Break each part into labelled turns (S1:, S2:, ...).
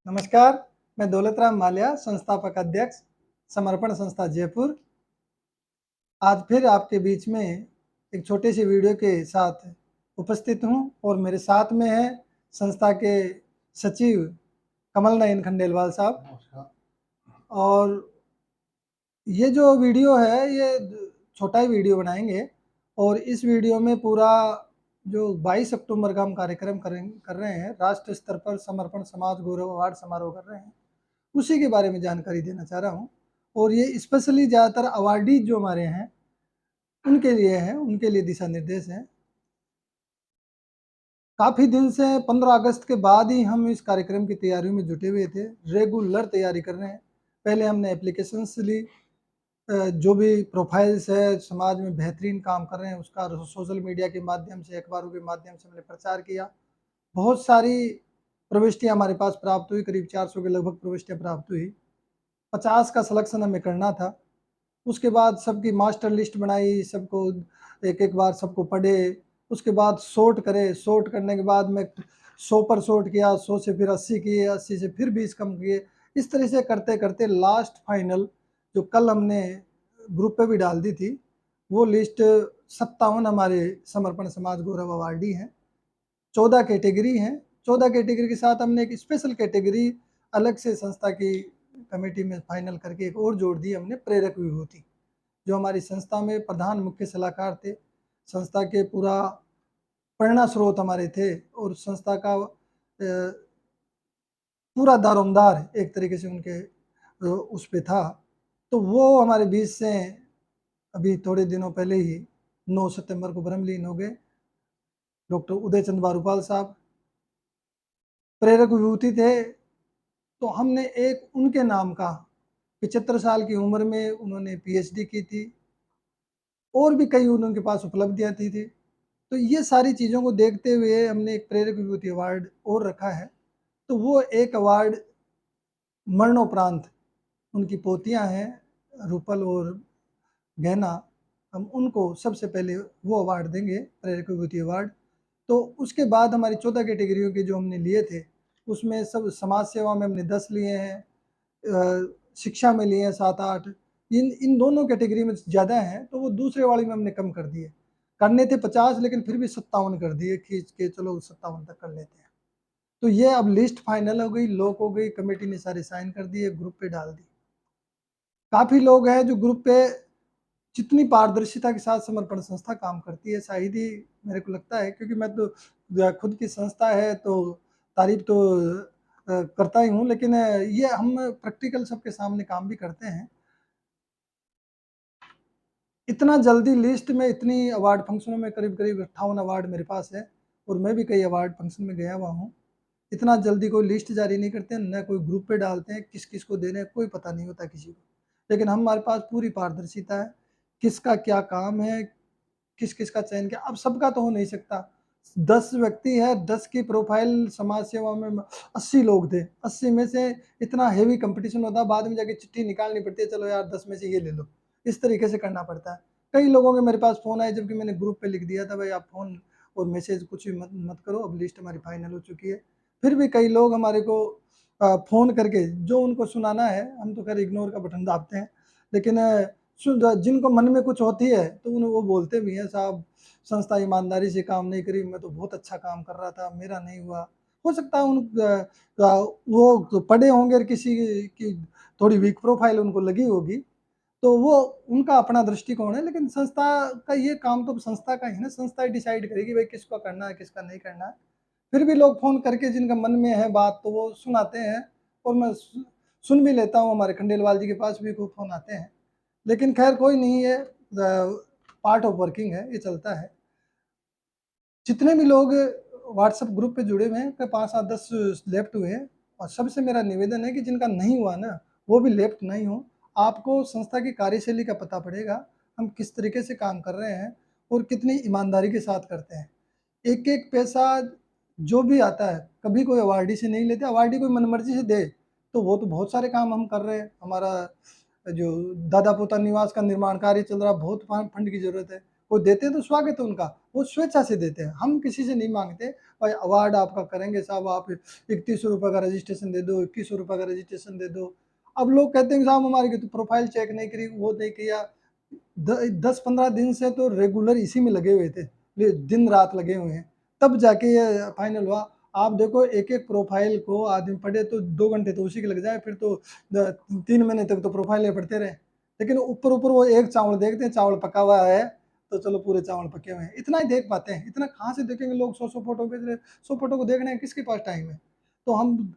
S1: नमस्कार, मैं दौलतराम माल्या, संस्थापक अध्यक्ष, समर्पण संस्था जयपुर। आज फिर आपके बीच में एक छोटी सी वीडियो के साथ उपस्थित हूं और मेरे साथ में है संस्था के सचिव कमल नयन खंडेलवाल साहब। और ये जो वीडियो है ये छोटा ही वीडियो बनाएंगे और इस वीडियो में पूरा जो 22 अक्टूबर का हम कार्यक्रम कर रहे हैं, राष्ट्र स्तर पर समर्पण समाज गौरव अवार्ड समारोह कर रहे हैं, उसी के बारे में जानकारी देना चाह रहा हूँ। और ये स्पेशली ज़्यादातर अवार्डी जो हमारे हैं उनके लिए है, उनके लिए दिशा निर्देश हैं। काफ़ी दिन से 15 अगस्त के बाद ही हम इस कार्यक्रम की तैयारियों में जुटे हुए थे, रेगुलर तैयारी कर रहे हैं। पहले हमने एप्लीकेशंस ली, जो भी प्रोफाइल्स है समाज में बेहतरीन काम कर रहे हैं उसका सोशल मीडिया के माध्यम से, अखबारों के माध्यम से हमने प्रचार किया। बहुत सारी प्रविष्टियाँ हमारे पास प्राप्त हुई, करीब 400 के लगभग प्रविष्टियाँ प्राप्त हुई। 50 का सिलेक्शन हमें करना था। उसके बाद सबकी मास्टर लिस्ट बनाई, सबको एक-एक बार सबको पढ़े, उसके बाद सॉर्ट करे, सॉर्ट करने के बाद में 100 पर सॉर्ट किया, 100 से फिर 80 किए, 80 से फिर 20 कम किए। इस तरह से करते-करते लास्ट फाइनल जो कल हमने ग्रुप पे भी डाल दी थी, वो लिस्ट 57 हमारे समर्पण समाज गौरव अवार्डी हैं। 14 कैटेगरी हैं। 14 कैटेगरी के साथ हमने एक स्पेशल कैटेगरी अलग से संस्था की कमेटी में फाइनल करके एक और जोड़ दी हमने, प्रेरक विभूति, जो हमारी संस्था में प्रधान मुख्य सलाहकार थे, संस्था के पूरा प्रेरणा स्रोत हमारे थे और संस्था का पूरा दारोमदार एक तरीके से उनके उस पे था। तो वो हमारे बीच से अभी थोड़े दिनों पहले ही 9 सितंबर को ब्रह्मलीन हो गए। डॉक्टर उदय चंद बारूपाल साहब प्रेरक विभूति थे, तो हमने एक उनके नाम का 75 साल की उम्र में उन्होंने पीएचडी की थी और भी कई उनके पास उपलब्धियां थी। तो ये सारी चीज़ों को देखते हुए हमने एक प्रेरक विभूति अवार्ड और रखा है। तो वो एक अवार्ड मरणोपरांत उनकी पोतियां हैं रूपल और गहना, हम उनको सबसे पहले वो अवार्ड देंगे, प्रेरक विभूति अवार्ड। तो उसके बाद हमारी 14 कैटेगरियों के जो हमने लिए थे उसमें सब समाज सेवा में हमने 10 लिए हैं, शिक्षा में लिए हैं 7-8। इन दोनों कैटेगरी में ज़्यादा हैं, तो वो दूसरे वाले में हमने कम कर दिए। करने थे 50 लेकिन फिर भी 57 कर दिए, खींच के चलो 57 तक कर लेते हैं। तो ये अब लिस्ट फाइनल हो गई, लॉक हो गई, कमेटी ने सारे साइन कर दिए, ग्रुप पे डाल दी। काफ़ी लोग हैं जो ग्रुप पे जितनी पारदर्शिता के साथ समर्पण संस्था काम करती है, शायद ही मेरे को लगता है, क्योंकि मैं तो खुद की संस्था है तो तारीफ तो करता ही हूँ, लेकिन ये हम प्रैक्टिकल सबके सामने काम भी करते हैं। इतना जल्दी लिस्ट में इतनी अवार्ड फंक्शनों में करीब-करीब 58 अवार्ड मेरे पास है और मैं भी कई अवार्ड फंक्शन में गया हुआ हूँ। इतना जल्दी कोई लिस्ट जारी नहीं करते, न कोई ग्रुप पे डालते हैं, किस-किस को देने हैं कोई पता नहीं होता किसी को। लेकिन हमारे पास पूरी पारदर्शिता है, किसका क्या काम है, किस-किस का चयन किया। अब सबका तो हो नहीं सकता, 10 व्यक्ति है, 10 की प्रोफाइल समाज सेवा में 80 लोग थे, 80 में से इतना हेवी कंपटीशन होता है, बाद में जाके चिट्ठी निकालनी पड़ती है, चलो यार 10 में से ये ले लो, इस तरीके से करना पड़ता है। कई लोगों के मेरे पास फ़ोन आए, जबकि मैंने ग्रुप पे लिख दिया था भाई आप फ़ोन और मैसेज कुछ भी मत मत करो, अब लिस्ट हमारी फाइनल हो चुकी है। फिर भी कई लोग हमारे को फ़ोन करके जो उनको सुनाना है, हम तो खैर इग्नोर का बटन दाबते हैं, लेकिन जिनको मन में कुछ होती है तो वो बोलते भी हैं, साहब संस्था ईमानदारी से काम नहीं करी, मैं तो बहुत अच्छा काम कर रहा था, मेरा नहीं हुआ। हो सकता है वो तो पढ़े होंगे और किसी की थोड़ी वीक प्रोफाइल उनको लगी होगी, तो वो उनका अपना दृष्टिकोण है, लेकिन संस्था का ये काम तो संस्था का ही है ना, संस्था ही डिसाइड करेगी भाई किसको करना है, किसका नहीं करना है। फिर भी लोग फ़ोन करके जिनका मन में है बात तो वो सुनाते हैं और मैं सुन भी लेता हूँ, हमारे खंडेलवाल जी के पास भी खूब फ़ोन आते हैं। लेकिन खैर कोई नहीं है, पार्ट ऑफ वर्किंग है, ये चलता है। जितने भी लोग व्हाट्सएप ग्रुप पे जुड़े हुए हैं, 5-7-10 लेफ्ट हुए हैं और सबसे मेरा निवेदन है कि जिनका नहीं हुआ ना, वो भी लेफ्ट नहीं हो। आपको संस्था की कार्यशैली का पता पड़ेगा, हम किस तरीके से काम कर रहे हैं और कितनी ईमानदारी के साथ करते हैं। एक-एक पैसा जो भी आता है, कभी कोई अवार्डी से नहीं लेते, अवार्डी कोई मनमर्जी से दे, तो वो तो बहुत सारे काम हम कर रहे हैं। हमारा जो दादा पोता निवास का निर्माण कार्य चल रहा है, बहुत फंड की ज़रूरत है, वो देते हैं तो स्वागत है उनका, वो स्वेच्छा से देते हैं, हम किसी से नहीं मांगते भाई अवार्ड आपका करेंगे साहब, आप 3100 रुपये का रजिस्ट्रेशन दे दो, 2100 रुपये का रजिस्ट्रेशन दे दो। अब लोग कहते हैं साहब हमारी तो प्रोफाइल चेक नहीं करी, वो नहीं किया। 10-15 दिन से तो रेगुलर इसी में लगे हुए थे, दिन रात लगे हुए हैं, तब जाके ये फाइनल हुआ। आप देखो एक एक प्रोफाइल को आदमी पढ़े तो 2 घंटे तो उसी के लग जाए, फिर तो 3 महीने तक तो प्रोफाइलें पढ़ते रहे। लेकिन ऊपर ऊपर वो एक चावल देखते हैं, चावल पका हुआ है तो चलो पूरे चावल पके हुए हैं, इतना ही देख पाते हैं। इतना कहाँ से देखेंगे लोग, 100 फोटो भेज रहे, 100 फोटो को देखने किसके पास टाइम है। तो हम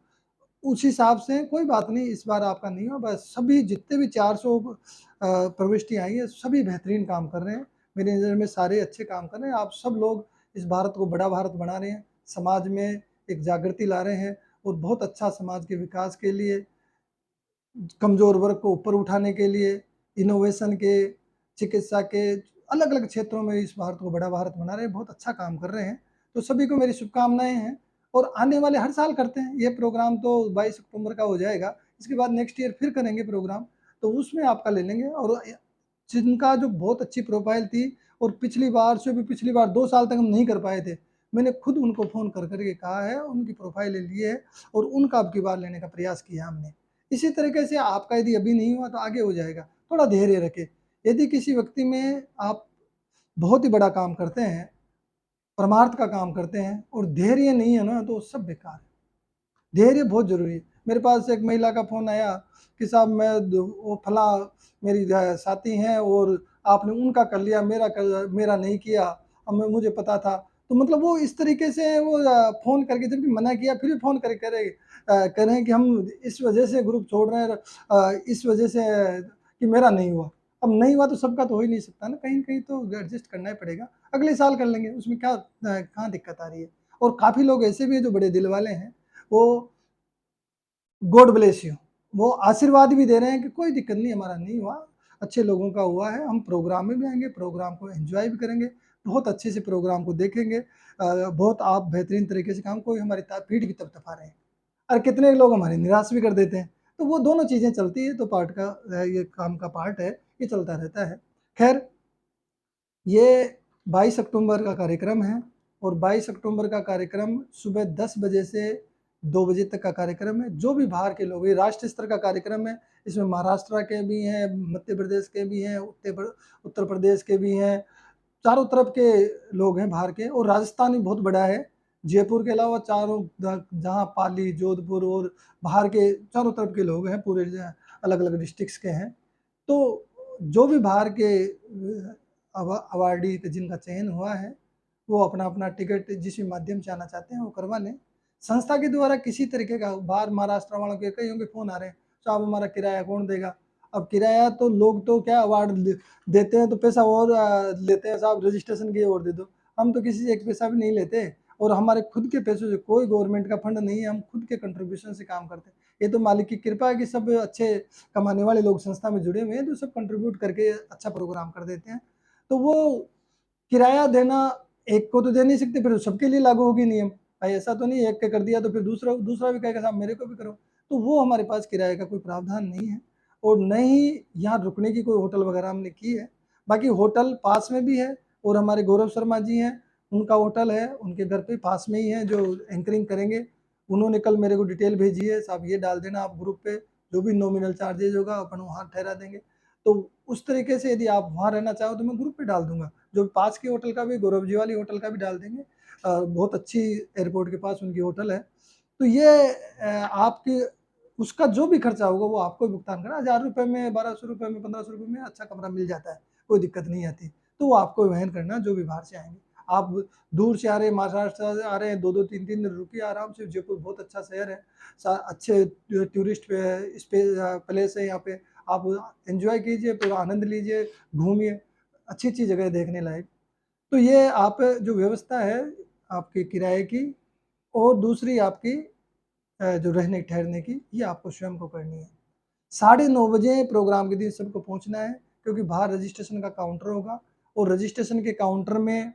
S1: उस हिसाब से कोई बात नहीं, इस बार आपका नहीं हुआ, बस सभी जितने भी 400 प्रविष्टि आई है सभी बेहतरीन काम कर रहे हैं, मेरी नज़र में सारे अच्छे काम कर रहे हैं। आप सब लोग इस भारत को बड़ा भारत बना रहे हैं, समाज में एक जागृति ला रहे हैं और बहुत अच्छा समाज के विकास के लिए, कमज़ोर वर्ग को ऊपर उठाने के लिए, इनोवेशन के, चिकित्सा के, अलग अलग क्षेत्रों में इस भारत को बड़ा भारत बना रहे हैं, बहुत अच्छा काम कर रहे हैं। तो सभी को मेरी शुभकामनाएं हैं और आने वाले हर साल करते हैं ये प्रोग्राम, तो 22 अक्टूबर का हो जाएगा, इसके बाद नेक्स्ट ईयर फिर करेंगे प्रोग्राम, तो उसमें आपका ले लेंगे। और जिनका जो बहुत अच्छी प्रोफाइल थी और पिछली बार से भी, पिछली बार 2 साल तक हम नहीं कर पाए थे, मैंने खुद उनको फ़ोन कर करके कहा है, उनकी प्रोफाइल ली है और उनका अब की बार लेने का प्रयास किया हमने। इसी तरीके से आपका यदि अभी नहीं हुआ तो आगे हो जाएगा, थोड़ा धैर्य रखें। यदि किसी व्यक्ति में आप बहुत ही बड़ा काम करते हैं, परमार्थ का काम करते हैं और धैर्य नहीं है ना, तो सब बेकार है। धैर्य बहुत ज़रूरी है। मेरे पास एक महिला का फ़ोन आया कि साहब मैं वो फला मेरी साथी हैं और आपने उनका कर लिया, मेरा नहीं किया, अब मुझे पता था। तो मतलब वो इस तरीके से वो फ़ोन करके जब भी मना किया फिर भी फ़ोन करके कह रहे हैं कि हम इस वजह से ग्रुप छोड़ रहे हैं, इस वजह से कि मेरा नहीं हुआ। अब नहीं हुआ तो सबका तो हो ही नहीं सकता ना, कहीं न कहीं तो एडजस्ट करना ही पड़ेगा। अगले साल कर लेंगे, उसमें क्या कहाँ दिक्कत आ रही है। और काफ़ी लोग ऐसे भी हैं जो बड़े दिल वाले हैं, वो गॉड ब्लेस यू, वो आशीर्वाद भी दे रहे हैं कि कोई दिक्कत नहीं, हमारा नहीं हुआ, अच्छे लोगों का हुआ है, हम प्रोग्राम में भी आएँगे, प्रोग्राम को एन्जॉय भी करेंगे, बहुत अच्छे से प्रोग्राम को देखेंगे। बहुत आप बेहतरीन तरीके से काम, कोई हमारी पीठ भी थपथपा रहे हैं और कितने लोग हमारी निराश भी कर देते हैं। तो वो दोनों चीज़ें चलती है, तो पार्ट का ये काम का पार्ट है, ये चलता रहता है। खैर, ये 22 अक्टूबर का कार्यक्रम है और 22 अक्टूबर का कार्यक्रम सुबह 10 बजे से 2 बजे तक का कार्यक्रम है। जो भी बाहर के लोग, ये राष्ट्रीय स्तर का कार्यक्रम है, इसमें महाराष्ट्र के भी हैं, मध्य प्रदेश के भी हैं, उत्तर प्रदेश के भी हैं, चारों तरफ के लोग हैं बाहर के, और राजस्थान भी बहुत बड़ा है। जयपुर के अलावा चारों जहाँ पाली, जोधपुर और बाहर के चारों तरफ के लोग हैं, पूरे अलग-अलग डिस्ट्रिक्ट्स के हैं। तो जो भी बाहर के अवार्डी जिनका चयन हुआ है, वो अपना-अपना टिकट जिस भी माध्यम से आना चाहते हैं वो करवा लें। संस्था के द्वारा किसी तरीके का, बाहर महाराष्ट्र वालों के कईयों के फ़ोन आ रहे हैं, साहब हमारा किराया कौन देगा? अब किराया तो लोग तो क्या अवार्ड देते हैं तो पैसा और लेते हैं, साहब रजिस्ट्रेशन की और दे दो। हम तो किसी से एक पैसा भी नहीं लेते और हमारे खुद के पैसों से, कोई गवर्नमेंट का फंड नहीं है, हम खुद के कंट्रीब्यूशन से काम करते हैं। ये तो मालिक की कृपा है कि सब अच्छे कमाने वाले लोग संस्था में जुड़े हुए हैं, तो सब कंट्रीब्यूट करके अच्छा प्रोग्राम कर देते हैं। तो वो किराया देना, एक को तो दे नहीं सकते, फिर सबके लिए लागू होगी नियम। भाई ऐसा तो नहीं, एक का कर दिया तो फिर दूसरा दूसरा भी कहेगा साहब मेरे को भी करो। तो वो हमारे पास किराए का कोई प्रावधान नहीं है और न ही यहाँ रुकने की कोई होटल वगैरह हमने की है। बाकी होटल पास में भी है और हमारे गौरव शर्मा जी हैं, उनका होटल है, उनके घर पे पास में ही है जो एंकरिंग करेंगे। उन्होंने कल मेरे को डिटेल भेजी है, साहब ये डाल देना आप ग्रुप पे, जो भी नॉमिनल चार्जेज होगा अपन वहाँ ठहरा देंगे। तो उस तरीके से यदि आप वहाँ रहना चाहो तो मैं ग्रुप पे डाल दूँगा। जो पास के होटल का भी, गौरव जी वाली होटल का भी डाल देंगे। बहुत अच्छी एयरपोर्ट के पास उनकी होटल है। तो ये आपके उसका जो भी खर्चा होगा वो आपको ही भुगतान करना है। ₹1000 में, ₹1200 में, ₹1500 में अच्छा कमरा मिल जाता है, कोई दिक्कत नहीं आती। तो वो आपको वहन करना है जो भी बाहर से आएँगे। आप दूर से आ रहे हैं, महाराष्ट्र से आ रहे हैं, 2-2 3-3 दिन रुकिए आराम से, जयपुर बहुत अच्छा शहर है। अच्छे टूरिस्ट प्लेस है यहाँ पे। आप एन्जॉय कीजिए, पूरा आनंद लीजिए, घूमिए, अच्छी-अच्छी जगह है देखने लायक। तो ये आप जो व्यवस्था है आपके किराए की और दूसरी आपकी जो रहने-ठहरने की, ये आपको स्वयं को करनी है। 9:30 बजे प्रोग्राम के दिन सबको पहुँचना है, क्योंकि बाहर रजिस्ट्रेशन का काउंटर होगा और रजिस्ट्रेशन के काउंटर में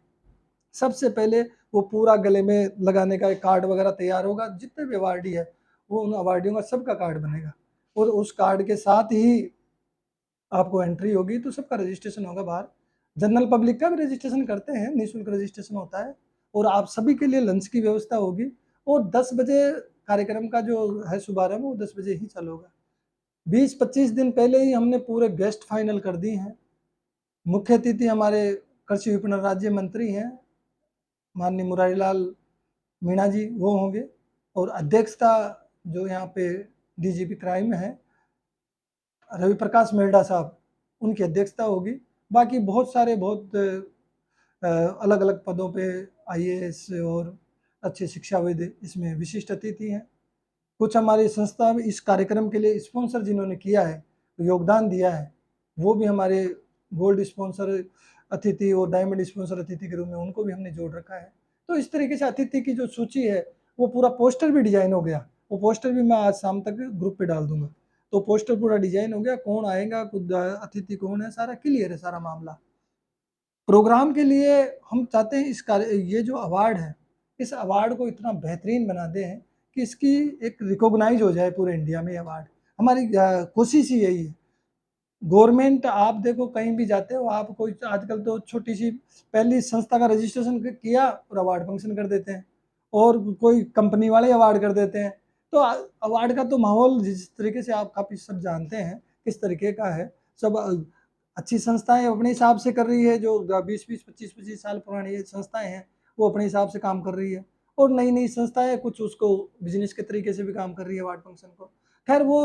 S1: सबसे पहले वो पूरा गले में लगाने का एक कार्ड वगैरह तैयार होगा। जितने भी अवार्डी है, वो उन अवार्डियों का सबका कार्ड बनेगा और उस कार्ड के साथ ही आपको एंट्री होगी, तो सबका रजिस्ट्रेशन होगा बाहर। जनरल पब्लिक का भी रजिस्ट्रेशन करते हैं, निःशुल्क रजिस्ट्रेशन होता है और आप सभी के लिए लंच की व्यवस्था होगी और 10 बजे कार्यक्रम का जो है शुभारंभ वो 10 बजे ही चालू होगा। 20-25 दिन पहले ही हमने पूरे गेस्ट फाइनल कर दिए हैं। मुख्य अतिथि हमारे कृषि विपणन राज्य मंत्री हैं माननीय मुरारीलाल मीणा जी, वो होंगे और अध्यक्षता जो यहाँ पे डीजीपी क्राइम है रवि प्रकाश मेहरा साहब, उनकी अध्यक्षता होगी। बाकी बहुत सारे बहुत अलग अलग पदों पे आईएएस और अच्छे शिक्षाविद इसमें विशिष्ट अतिथि हैं। कुछ हमारी संस्था में इस कार्यक्रम के लिए स्पॉन्सर जिन्होंने किया है, योगदान दिया है, वो भी हमारे गोल्ड स्पॉन्सर अतिथि और डायमंड स्पॉन्सर अतिथि के रूप में उनको भी हमने जोड़ रखा है। तो इस तरीके से अतिथि की जो सूची है वो पूरा पोस्टर भी डिजाइन हो गया, वो पोस्टर भी मैं आज शाम तक ग्रुप पे डाल दूंगा। तो पोस्टर पूरा डिजाइन हो गया, कौन आएगा, खुद अतिथि कौन है, सारा क्लियर है सारा मामला। प्रोग्राम के लिए हम चाहते हैं इस ये जो अवार्ड है, इस अवार्ड को इतना बेहतरीन बना दें कि इसकी एक रिकॉग्नाइज हो जाए पूरे इंडिया में। अवार्ड हमारी कोशिश ही यही है। गवर्नमेंट आप देखो कहीं भी जाते हो आप, कोई आजकल तो छोटी सी पहली संस्था का रजिस्ट्रेशन किया और अवार्ड फंक्शन कर देते हैं, और कोई कंपनी वाले अवार्ड कर देते हैं। तो अवार्ड का तो माहौल जिस तरीके से आप काफ़ी सब जानते हैं किस तरीके का है। सब अच्छी संस्थाएं अपने हिसाब से कर रही है, जो 20-20, 25-25 साल पुरानी संस्थाएं हैं वो अपने हिसाब से काम कर रही है, और नई नई संस्थाएं कुछ उसको बिजनेस के तरीके से भी काम कर रही है अवार्ड फंक्शन को। खैर वो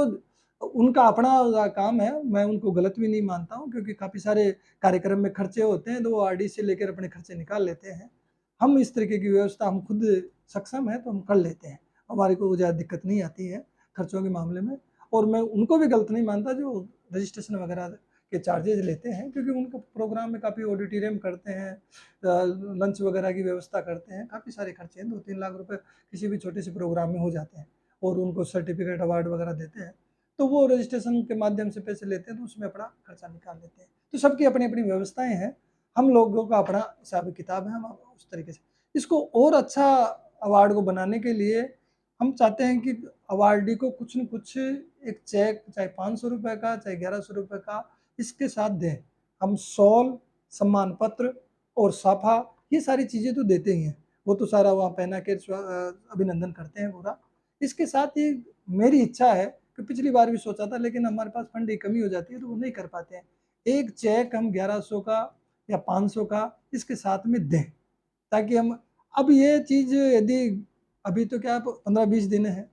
S1: उनका अपना काम है, मैं उनको गलत भी नहीं मानता हूँ, क्योंकि काफ़ी सारे कार्यक्रम में खर्चे होते हैं तो वो आरडी से लेकर अपने खर्चे निकाल लेते हैं। हम इस तरीके की व्यवस्था हम खुद सक्षम है तो हम कर लेते हैं, हमारी को ज़्यादा दिक्कत नहीं आती है खर्चों के मामले में। और मैं उनको भी गलत नहीं मानता जो रजिस्ट्रेशन वगैरह के चार्जेज लेते हैं, क्योंकि उनके प्रोग्राम में काफ़ी ऑडिटोरियम करते हैं, लंच वगैरह की व्यवस्था करते हैं, काफ़ी सारे खर्चे हैं, 2-3 लाख रुपए किसी भी छोटे से प्रोग्राम में हो जाते हैं, और उनको सर्टिफिकेट अवार्ड वगैरह देते हैं। तो वो रजिस्ट्रेशन के माध्यम से पैसे लेते हैं तो उसमें अपना खर्चा निकाल लेते हैं। तो सबकी अपनी अपनी व्यवस्थाएं हैं, हम लोगों का अपना हिसाब किताब है, हम उस तरीके से इसको और अच्छा अवार्ड को बनाने के लिए हम चाहते हैं कि अवार्डी को कुछ न कुछ एक चेक, चाहे 500 रुपये का, चाहे 1100 रुपये का, इसके साथ दें। हम शॉल, सम्मान पत्र और साफा, ये सारी चीज़ें तो देते ही हैं, वो तो सारा वहाँ पहना के अभिनंदन करते हैं पूरा। इसके साथ ही मेरी इच्छा है कि पिछली बार भी सोचा था, लेकिन हमारे पास फंड की कमी हो जाती है तो वो नहीं कर पाते हैं। एक चेक हम 1100 का या 500 का इसके साथ में दें, ताकि हम, अब ये चीज़ यदि अभी तो क्या 15-20 दिन है,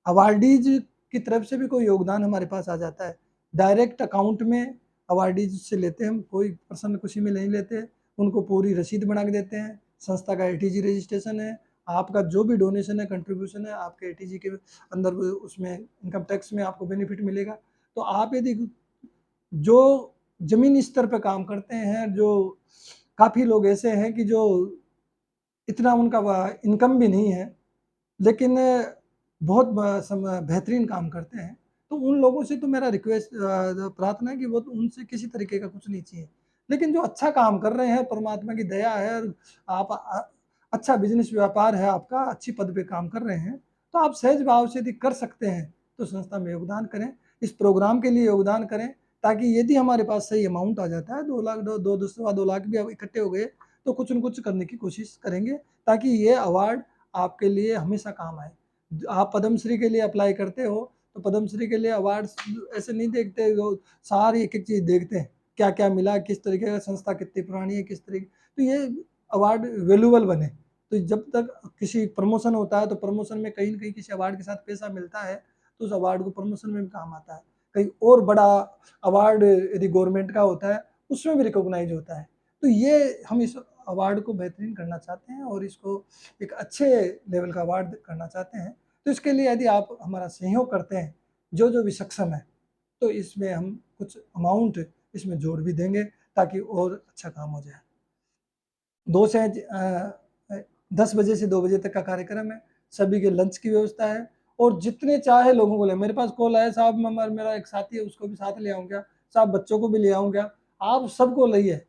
S1: अवार्डीज की तरफ से भी कोई योगदान हमारे पास आ जाता है, डायरेक्ट अकाउंट में अवार्डीज से लेते हैं हम, कोई पर्सनल खुशी में नहीं लेते, उनको पूरी रसीद बना के देते हैं। संस्था का एटीजी रजिस्ट्रेशन है, आपका जो भी डोनेशन है, कंट्रीब्यूशन है, आपके एटीजी के अंदर उसमें इनकम टैक्स में आपको बेनिफिट मिलेगा। तो आप यदि जो ज़मीनी स्तर पे काम करते हैं, जो काफ़ी लोग ऐसे हैं कि जो इतना उनका इनकम भी नहीं है, लेकिन बहुत बेहतरीन काम करते हैं, तो उन लोगों से तो मेरा रिक्वेस्ट प्रार्थना है कि वो तो उनसे किसी तरीके का कुछ नहीं चाहिए। लेकिन जो अच्छा काम कर रहे हैं, परमात्मा की दया है, और आप अच्छा बिजनेस व्यापार है आपका, अच्छी पद पे काम कर रहे हैं, तो आप सहज भाव से यदि कर सकते हैं तो संस्था में योगदान करें, इस प्रोग्राम के लिए योगदान करें, ताकि यदि हमारे पास सही अमाउंट आ जाता है, 2 लाख, 2 लाख भी अब इकट्ठे हो गए, तो कुछ न कुछ करने की कोशिश करेंगे, ताकि ये अवार्ड आपके लिए हमेशा काम आए। आप पद्मश्री के लिए अप्लाई करते हो तो पद्मश्री के लिए अवार्ड ऐसे नहीं देखते, वो सारी एक एक चीज़ देखते हैं, क्या क्या मिला, किस तरीके का संस्था कितनी पुरानी है, किस तरीके, तो ये अवार्ड वैल्यूबल बने। तो जब तक किसी प्रमोशन होता है तो प्रमोशन में कहीं न कहीं किसी अवार्ड के साथ पैसा मिलता है, तो उस अवार्ड को प्रमोशन में भी काम आता है। कहीं और बड़ा अवार्ड यदि गवर्नमेंट का होता है उसमें भी रिकॉग्नाइज होता है। तो ये हम इस अवार्ड को बेहतरीन करना चाहते हैं और इसको एक अच्छे लेवल का अवार्ड करना चाहते हैं। तो इसके लिए यदि आप हमारा सहयोग करते हैं, जो भी सक्षम है, तो इसमें हम कुछ अमाउंट इसमें जोड़ भी देंगे, ताकि और अच्छा काम हो जाए। 2 से 10 बजे से 2 बजे तक का कार्यक्रम है, सभी के लंच की व्यवस्था है, और जितने चाहे लोगों को ले, मेरे पास कॉल आया, साहब मेरा एक साथी है उसको भी साथ ले आऊँ क्या? साहब बच्चों को भी ले आऊँ क्या? आप सबको लाइए,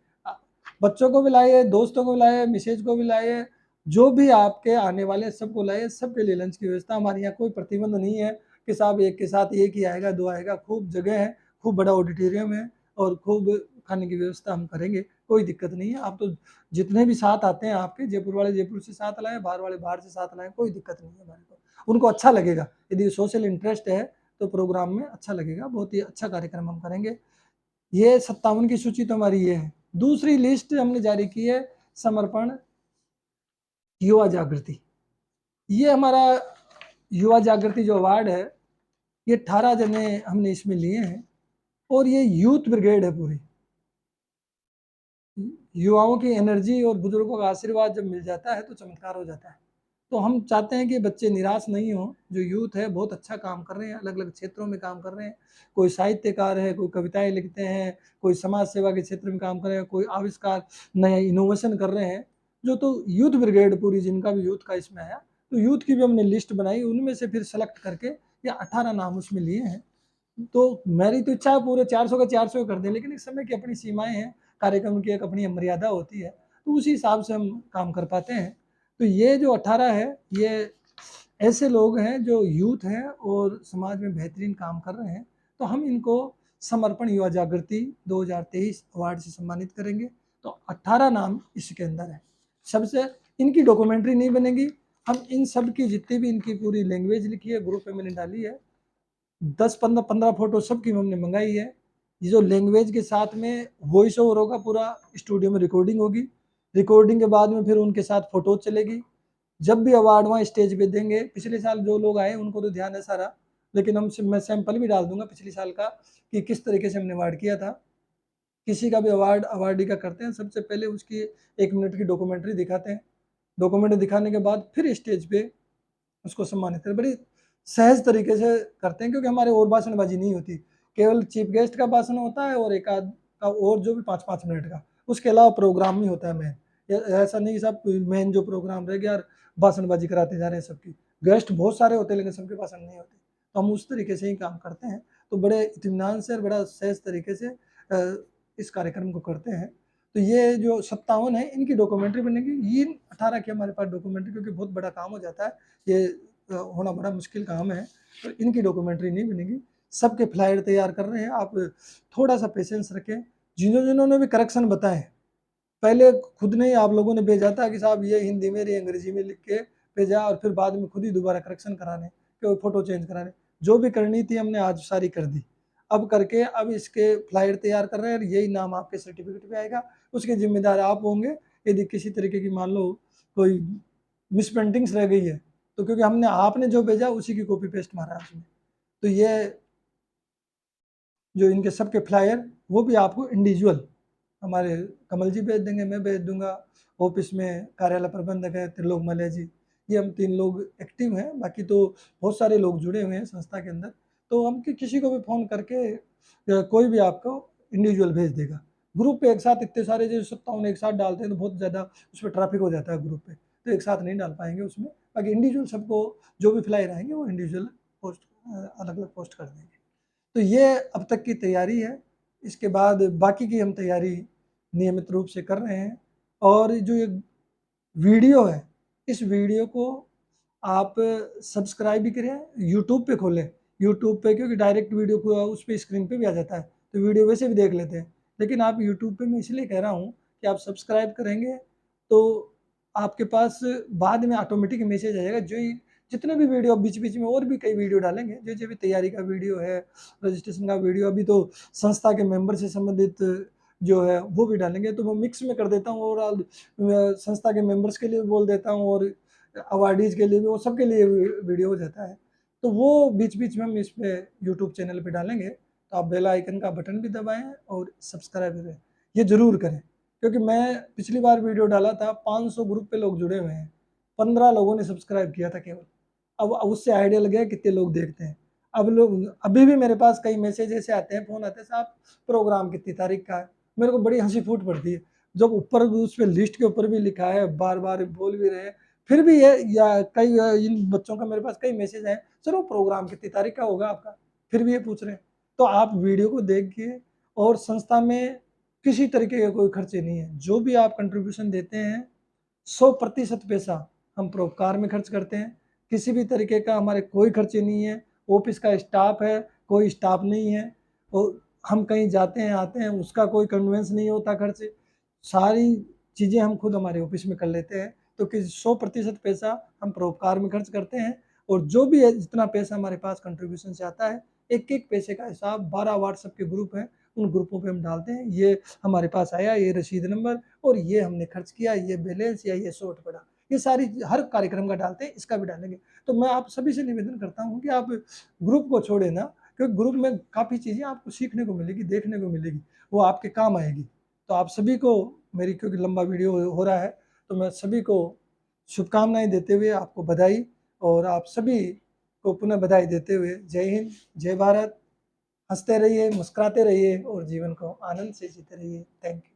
S1: बच्चों को भी लाइए, दोस्तों को भी लाइए, मिसेज को भी लाइए, जो भी आपके आने वाले सबको लाइए, सबके लिए लंच की व्यवस्था। हमारे यहाँ कोई प्रतिबंध नहीं है कि साहब एक के साथ एक ही आएगा, 2 आएगा, खूब जगह है, खूब बड़ा ऑडिटोरियम है, और खूब खाने की व्यवस्था हम करेंगे, कोई दिक्कत नहीं है। आप तो जितने भी साथ आते हैं आपके, जयपुर वाले जयपुर से साथ लाएँ, बाहर वाले बाहर से साथ लाएँ, कोई दिक्कत नहीं है हमारे को। उनको अच्छा लगेगा, यदि सोशल इंटरेस्ट है तो प्रोग्राम में अच्छा लगेगा, बहुत ही अच्छा कार्यक्रम हम करेंगे। ये 57 की सूची तो हमारी ये है। दूसरी लिस्ट हमने जारी की है समर्पण युवा जागृति। ये हमारा युवा जागृति जो अवार्ड है, ये 18 जने हमने इसमें लिए हैं और ये यूथ ब्रिगेड है पूरी। युवाओं की एनर्जी और बुजुर्गों का आशीर्वाद जब मिल जाता है तो चमत्कार हो जाता है। तो हम चाहते हैं कि बच्चे निराश नहीं हों, जो यूथ है बहुत अच्छा काम कर रहे हैं, अलग-अलग क्षेत्रों में काम कर रहे हैं। कोई साहित्यकार है, कोई कविताएँ लिखते हैं, कोई समाज सेवा के क्षेत्र में काम कर रहे हैं, कोई आविष्कार, नए इनोवेशन कर रहे हैं। जो तो यूथ ब्रिगेड पूरी जिनका भी यूथ का इसमें आया, तो यूथ की भी हमने लिस्ट बनाई, उनमें से फिर सेलेक्ट करके ये 18 नाम उसमें लिए हैं। तो मेरी तो इच्छा है पूरे 400 का 400 कर दें, लेकिन इस समय की अपनी सीमाएँ हैं, कार्यक्रम की एक अपनी मर्यादा होती है, तो उसी हिसाब से हम काम कर पाते हैं। तो ये जो 18 है, ये ऐसे लोग हैं जो यूथ हैं और समाज में बेहतरीन काम कर रहे हैं, तो हम इनको समर्पण युवा जागृति 2023 अवार्ड से सम्मानित करेंगे। तो 18 नाम इसके अंदर है। सबसे इनकी डॉक्यूमेंट्री नहीं बनेगी, हम इन सब की जितनी भी इनकी पूरी लैंग्वेज लिखी है, ग्रुप में मैंने डाली है, 10-15 फोटो सबकी हमने मंगाई है। ये जो लैंग्वेज के साथ में वॉइस ओवर होगा, पूरा स्टूडियो में रिकॉर्डिंग होगी, रिकॉर्डिंग के बाद में फिर उनके साथ फोटो चलेगी। जब भी अवार्ड वहाँ स्टेज पे देंगे, पिछले साल जो लोग आए उनको तो ध्यान है सारा, लेकिन मैं सैंपल भी डाल दूंगा पिछले साल का कि किस तरीके से हमने अवार्ड किया था। किसी का भी अवार्डी का करते हैं, सबसे पहले उसकी 1 मिनट की डॉक्यूमेंट्री दिखाते हैं। डॉक्यूमेंट्री दिखाने के बाद फिर स्टेज पे उसको सम्मानित करें। बड़ी सहज तरीके से करते हैं, क्योंकि हमारे और भाषणबाजी नहीं होती, केवल चीफ गेस्ट का भाषण होता है और एक आध का और जो भी 5-5 मिनट का, उसके अलावा प्रोग्राम नहीं होता है मेन। ऐसा नहीं सब मेन जो प्रोग्राम रह गया यार भाषणबाजी कराते जा रहे हैं सबकी। गेस्ट बहुत सारे होते हैं लेकिन सबके भाषण नहीं होते, तो हम उस तरीके से ही काम करते हैं। तो बड़े इत्मीनान से और बड़ा सहज तरीके से इस कार्यक्रम को करते हैं। तो ये जो 57 है इनकी डॉक्यूमेंट्री बनेगी। इन 18 की हमारे पास डॉक्यूमेंट्री, क्योंकि बहुत बड़ा काम हो जाता है, ये होना बड़ा मुश्किल काम है, तो इनकी डॉक्यूमेंट्री नहीं बनेगी। सबके फ्लायर तैयार कर रहे हैं, आप थोड़ा सा पेशेंस रखें। जिन्होंने भी करेक्शन बताए, पहले खुद ने आप लोगों ने भेजा था कि साहब ये हिंदी में ये अंग्रेजी में लिख के भेजा, और फिर बाद में खुद ही दोबारा करेक्शन कराने कि फोटो चेंज कराने, जो भी करनी थी हमने आज सारी कर दी। अब करके अब इसके फ्लायर तैयार कर रहे हैं, यही नाम आपके सर्टिफिकेट पे आएगा, उसके जिम्मेदार आप होंगे। यदि किसी तरीके की मान लो कोई मिसप्रिंटिंग्स रह गई है, तो क्योंकि हमने आपने जो भेजा उसी की कॉपी पेस्ट मारा है उसमें। तो ये जो इनके सबके फ्लायर वो भी आपको इंडिविजुअल हमारे कमल जी भेज देंगे, मैं भेज दूंगा। ऑफिस में कार्यालय प्रबंधक है त्रिलोक मलय जी, ये हम 3 लोग एक्टिव हैं, बाकी तो बहुत सारे लोग जुड़े हुए हैं संस्था के अंदर। तो हम किसी को भी फ़ोन करके कोई भी आपको इंडिविजुअल भेज देगा। ग्रुप पे एक साथ इतने सारे जो 57 एक साथ डालते हैं तो बहुत ज़्यादा उस पर ट्रैफिक हो जाता है ग्रुप पे, तो एक साथ नहीं डाल पाएंगे उसमें। बाकी इंडिविजुअल सबको जो भी फ्लायर आएंगे वो इंडिविजुअल पोस्ट अलग अलग पोस्ट कर देंगे। तो ये अब तक की तैयारी है। इसके बाद बाकी की हम तैयारी नियमित रूप से कर रहे हैं। और जो ये वीडियो है, इस वीडियो को आप सब्सक्राइब भी करें, यूट्यूब पे खोलें, यूट्यूब पे, क्योंकि डायरेक्ट वीडियो को उस पर स्क्रीन पे भी आ जाता है, तो वीडियो वैसे भी देख लेते हैं। लेकिन आप यूट्यूब पे मैं इसलिए कह रहा हूँ कि आप सब्सक्राइब करेंगे तो आपके पास बाद में ऑटोमेटिक मैसेज आएगा। जो ही जितने भी वीडियो बीच बीच में और भी कई वीडियो डालेंगे, जो जो भी तैयारी का वीडियो है, रजिस्ट्रेशन का वीडियो, अभी तो संस्था के मेंबर से संबंधित जो है वो भी डालेंगे, तो वो मिक्स में कर देता हूँ। और संस्था के मेंबर्स के लिए बोल देता हूँ और अवार्डीज के लिए भी, वो सबके लिए वीडियो हो जाता है। तो वो बीच बीच में हम इस पे यूट्यूब चैनल पे डालेंगे, तो आप बेल आइकन का बटन भी दबाएं और सब्सक्राइब करें, ये जरूर करें। क्योंकि मैं पिछली बार वीडियो डाला था, 500 ग्रुप पे लोग जुड़े हुए हैं, 15 लोगों ने सब्सक्राइब किया था केवल। अब उससे आइडिया लग गया कितने लोग देखते हैं। अब लोग अभी भी मेरे पास कई मैसेज ऐसे आते हैं, फ़ोन आते हैं, साहब प्रोग्राम कितनी तारीख का है। मेरे को बड़ी हंसी फूट पड़ती है जब ऊपर उस पर लिस्ट के ऊपर भी लिखा है, बार बार बोल भी रहे हैं, फिर भी ये या कई इन बच्चों का मेरे पास कई मैसेज आए, सर वो प्रोग्राम कितनी तारीख का होगा आपका, फिर भी ये पूछ रहे हैं। तो आप वीडियो को देखिए, और संस्था में किसी तरीके का कोई खर्चे नहीं है। जो भी आप कंट्रीब्यूशन देते हैं 100% पैसा हम परोपकार में खर्च करते हैं। किसी भी तरीके का हमारे कोई खर्चे नहीं है। ऑफिस का स्टाफ है, कोई स्टाफ नहीं है, और हम कहीं जाते हैं आते हैं उसका कोई कन्वेंस नहीं होता खर्च, सारी चीज़ें हम खुद हमारे ऑफिस में कर लेते हैं। तो कि 100% पैसा हम परोपकार में खर्च करते हैं, और जो भी है जितना पैसा हमारे पास कंट्रीब्यूशन से आता है, एक-एक पैसे का हिसाब 12 व्हाट्सएप के ग्रुप हैं, उन ग्रुपों पे हम डालते हैं, ये हमारे पास आया, ये रसीद नंबर और ये हमने खर्च किया, ये बैलेंस या ये शॉर्ट पड़ा। ये सारी हर कार्यक्रम का डालते हैं, इसका भी डालेंगे। तो मैं आप सभी से निवेदन करता हूँ कि आप ग्रुप को छोड़े ना, क्योंकि ग्रुप में काफ़ी चीज़ें आपको सीखने को मिलेगी, देखने को मिलेगी, वो आपके काम आएगी। तो आप सभी को मेरी, क्योंकि लंबा वीडियो हो रहा है, तो मैं सभी को शुभकामनाएँ देते हुए आपको बधाई, और आप सभी को पुनः बधाई देते हुए जय हिंद, जय भारत। हँसते रहिए, मुस्कुराते रहिए और जीवन को आनंद से जीते रहिए। Thank you.